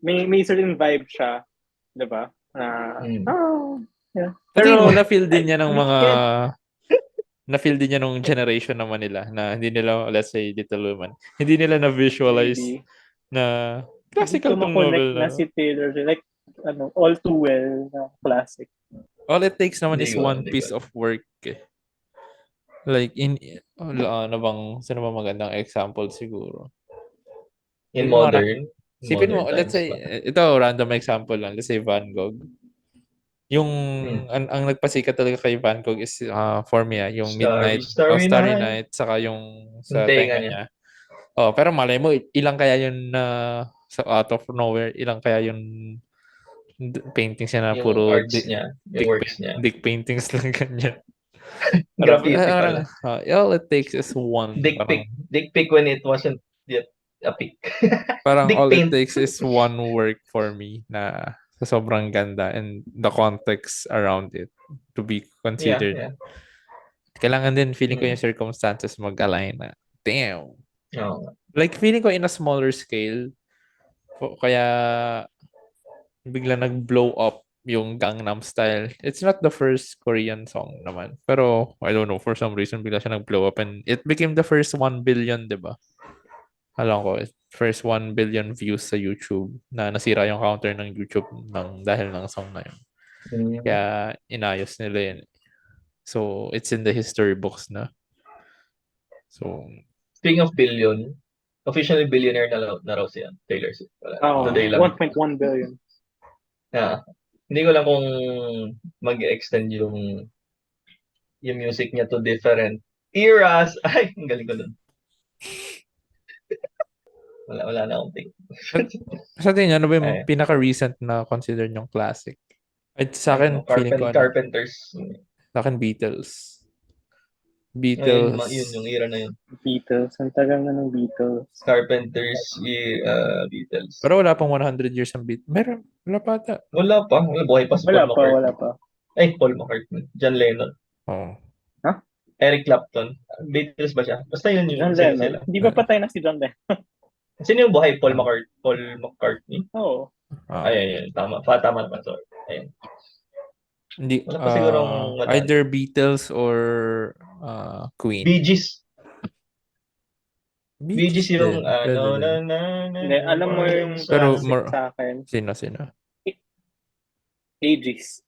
May certain vibe siya, 'di ba? Yeah. Pero na-feel din niya ng mga na-feel din niya nung generation naman nila na hindi nila, let's say, Little Women, hindi nila na-visualize na classical tong novel na si Taylor, like all too well na classic. All it takes naman is one piece of work. Like sino ba magandang example siguro? In modern? Sipin mo, let's say, ito random example lang, let's say Van Gogh. Yung ang nagpasikat talaga kay Van Gogh is for me yung Starry Night saka yung sa tenga niya. Pero malay mo ilang kaya yun na sa out of nowhere, ilang kaya yung paintings niya na puro dick paintings lang ganyan. Graffiti pala. All it takes is one. Dick pic when it wasn't yet a pic. Parang all it takes is one work for me na sa sobrang ganda and the context around it to be considered. Yeah. Kailangan din, feeling ko yung circumstances mag-align na. Damn. Like, feeling ko in a smaller scale, kaya bigla nag-blow up yung Gangnam Style. It's not the first Korean song naman. Pero, I don't know, for some reason, bigla siya nag-blow up and it became the first 1 billion, diba? Alam ko, first 1 billion views sa YouTube na nasira yung counter ng YouTube dahil ng song na yun. Kaya inayos nila yun. So, it's in the history books na. So, speaking of billion, officially billionaire na raw siya, Taylor Swift. Oh, Today lang. 1.1 billion. Hindi ko lang kung mag-extend yung music niya to different eras. Ay, ang galing ko nun. Wala na akong take. Sa tingin, ano ba yung Ay. pinaka-recent na consider nyong classic? At sa akin, feeling ko, Carpenters. sa akin, Beatles. Yun yung era na yun. Beatles. Ang tagal na ng Beatles. Carpenters, Beatles. Pero wala pang 100 years ang Beatles. Meron, wala pa ata. Wala pa. Buhay pa si Paul McCartney. Wala pa. Ay, Paul McCartney. John Lennon. Oo. Eric Clapton. Beatles ba siya? Basta yun yung John Lennon. Hindi ba patay na si John Lennon? Sino yung buhay? Paul McCartney? Oo. Ay. Tama. Tama naman. Sorry. Ayun. Hindi, Wala pa sigurong either Beatles or Queen. Bee Gees. Bee Gees yung Hindi, alam mo yung pero classic sa akin. Sino? Aegis.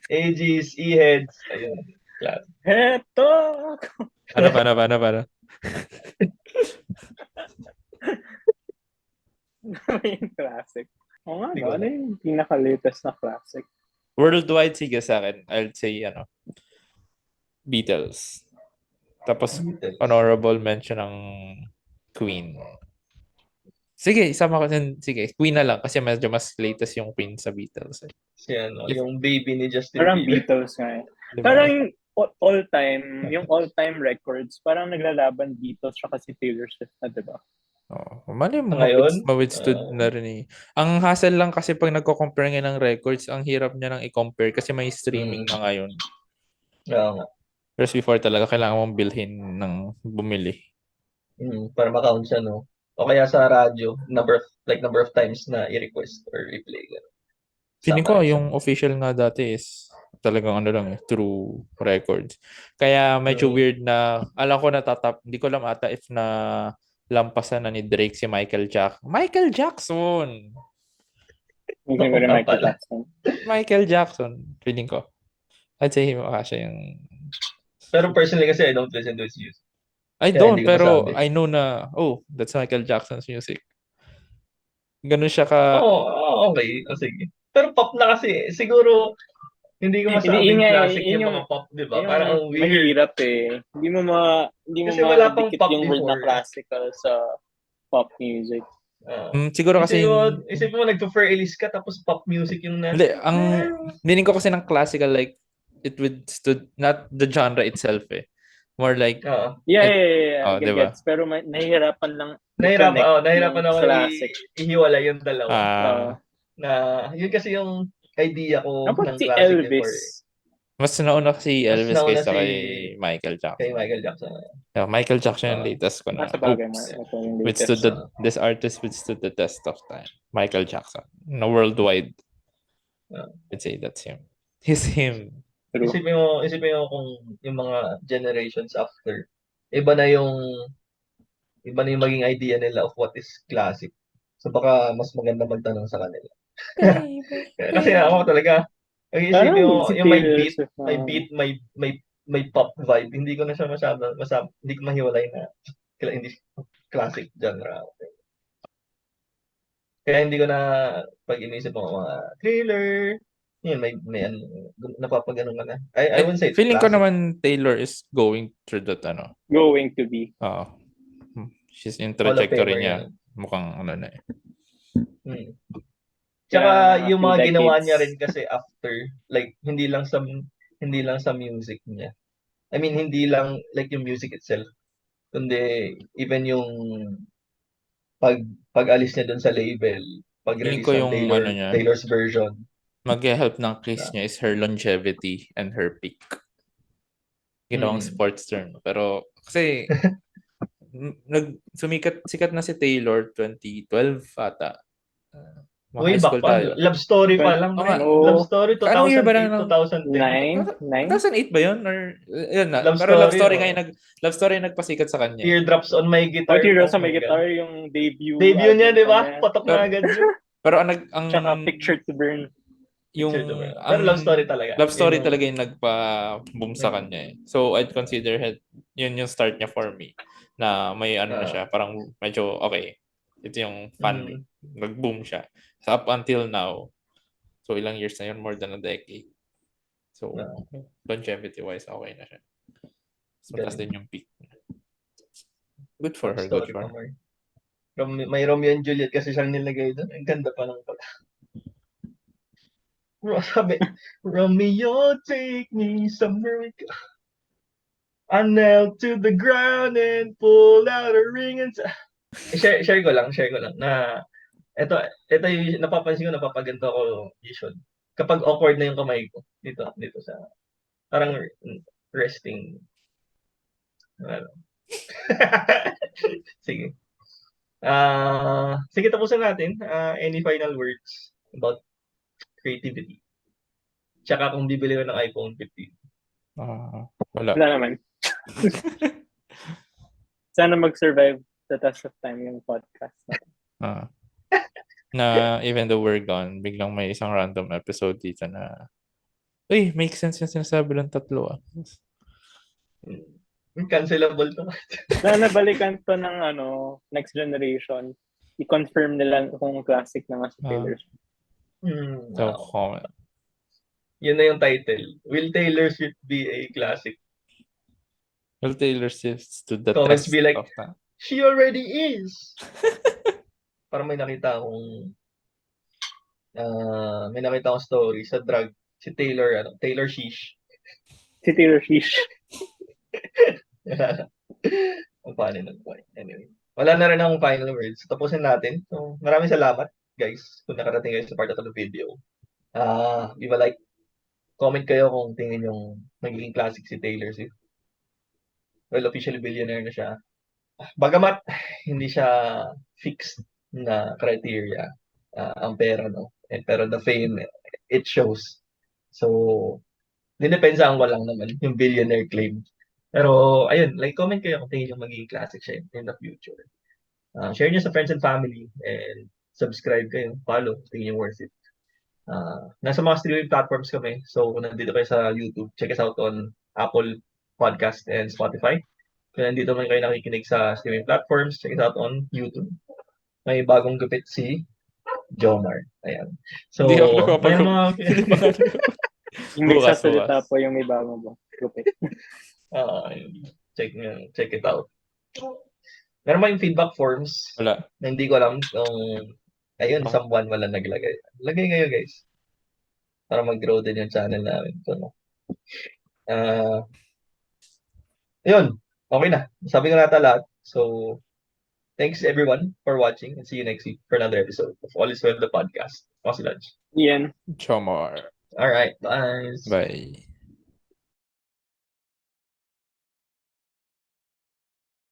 Aegis, E-Heads. Ayun. Class. Heto! Para. Yung classic. Oo nga, ano yung pinaka-latest na classic? Worldwide, sige sa akin. I'll say, Beatles. Tapos, honorable mention ng Queen. Sige, isama ko din. Sige, Queen na lang kasi medyo mas latest yung Queen sa Beatles. Yung baby ni Justin Parang Bieber. Beatles nga eh. Diba? Parang yung all-time records, parang naglalaban Beatles tsaka si Taylor Swift na, diba? Mali mo, Ngayon? mawithstood na rin eh. Ang hassle lang kasi pag nagko-compare ngayon ng records, ang hirap niya nang i-compare kasi may streaming na ngayon. Oo nga. Whereas before talaga kailangan mong bilhin ng bumili. Para ma-count siya, no? O kaya sa radyo, number of times na i-request or i-play. Feeling ko yung official nga dati is talagang through records. Kaya medyo weird na, alam ko hindi ko alam ata if na lampasan na ni Drake si Michael Jackson. Michael Jackson! Michael Jackson, feeling ko. I'd say siya yung... Pero personally kasi I don't listen to his music. I don't, pero I know na, that's Michael Jackson's music. Ganun siya ka... Okay. Sige. Pero pop na kasi, siguro, hindi ko masabing classic yung mga pop, di ba? Parang weird. Mahirap eh. Hindi mo ma-dikit yung word na classical sa pop music. Siguro kasi... Isipin mo, nag-prefer Elise ka, tapos pop music yung nasa. Hindi, ang meaning ko kasi ng classical, like, it withstood, not the genre itself eh. More like... Yeah. Diba? Pero nahihirapan lang. Nahihirapan ako ihiwala yung dalawa. Yun kasi yung idea ko ng si classic. Elvis. Mas nauna si Elvis kaysa kay Michael Jackson. Michael Jackson yung latest ko na. This artist withstood the test of time. Michael Jackson. No, worldwide. I'd say that's him. He's him. Isipin mo kung yung mga generations after, iba na yung maging idea nila of what is classic. So baka mas maganda magtanong sa kanila. Kasi ako talaga, isipin mo yung may pop vibe, hindi ko na siya masyadong hindi ko mahiwalay na hindi classic genre. Kaya hindi ko na pag inisip mo mga Thriller, yun, may napapagano ka na. I wouldn't say feeling ko naman Taylor is going through that Going to be. She's in trajectory niya. Mukhang na eh. Tsaka yung mga ginawa niya rin kasi after, like hindi lang sa music niya. I mean, hindi lang like yung music itself, kundi even yung pag-alis niya dun sa label, pag-release ng Taylor's version. Mag-help ng case niya is her longevity and her peak. Ginawang sports term. Pero kasi sikat na si Taylor 2012 ata. Way back pa. Love Story pa lang. Love Story 2008, anong year ba lang? 2010. 2008 ba yun? Or, yun na. Pero Love Story nagpasikat sa kanya. Teardrops on My Guitar. Teardrops on My Guitar, yung debut. Debut niya, di ba? Patok na agad yun. Pero Tsaka Picture to Burn. yung Picture to Pero love story talaga. love story Yun yung- talaga yung nagpa-boom sa kanya eh. So I'd consider yun yung start niya for me na may ano na siya, parang medyo okay. Ito yung fan, nag-boom siya. So up until now, so ilang years na yun, more than a decade. So longevity wise, okay na siya. So mataas din yung peak. Good for her, good story for pa, her. Mar. May Romeo and Juliet kasi siyang nilagay doon. Ang ganda pa ng sabi, Romeo, take me somewhere. I knelt to the ground and pulled out a ring and share ko lang na ito yung napapansin ko, napapaganto ako usually. Kapag awkward na yung kamay ko dito sa parang resting. Ano. Sige. Sige, tapusin natin. Any final words about creativity? Tsaka kung bibili ko ng iPhone 15. Wala. Wala naman. Sana mag-survive the test of time yung podcast. Na even though we're gone, biglang may isang random episode dito na uy, make sense yung sinasabi ng tatlo. Cancelable to. Sana balikan to ng next generation. I-confirm nila kung classic na nga si Taylor Swift. So, comment. Yun na yung title. Will Taylor Swift be a classic? Will Taylor Swift to the Comments test be like, of time? she already is. Parang may nakita akong story sa drug. Si Taylor, Taylor Shish. Si Taylor Shish. Ang funny nun. Anyway. Wala na rin akong final words. So, tapusin natin. So, maraming salamat, guys, kung nakarating kayo sa part of the video. Give a like. Comment kayo kung tingin yung magiging classic si Taylor Swift. Well, officially billionaire na siya. Bagamat, hindi siya fixed na criteria ang pera, no? Pero the fame, it shows. So, dinipensahan ko lang naman yung billionaire claim. Pero, ayun, like, comment kayo kung tingin yung magiging classic siya in the future. Share nyo sa friends and family and subscribe kayo, follow, tingin yung worth it. Nasa mga streaming platforms kami. So, kung nandito kayo sa YouTube, check us out on Apple Podcast and Spotify. Kung nandito man kayo nakikinig sa streaming platforms, check us out on YouTube. May bagong gupit si Jomar. Ayan. So, Hindi ako may nakapag- mga... Yung nagsasalita po yung may bagong gupit. Check it out. Meron ba yung feedback forms? Wala. Na hindi ko alam kung ayun, someone wala naglagay. Lagay kayo, guys. Para mag-grow din yung channel namin. So, yun. Okay na. Sabi ko nata lahat. So, thanks everyone for watching and see you next week for another episode of All Is Well, the podcast. Ako si Lodge. Ian. Chomar. Alright. Bye. Bye.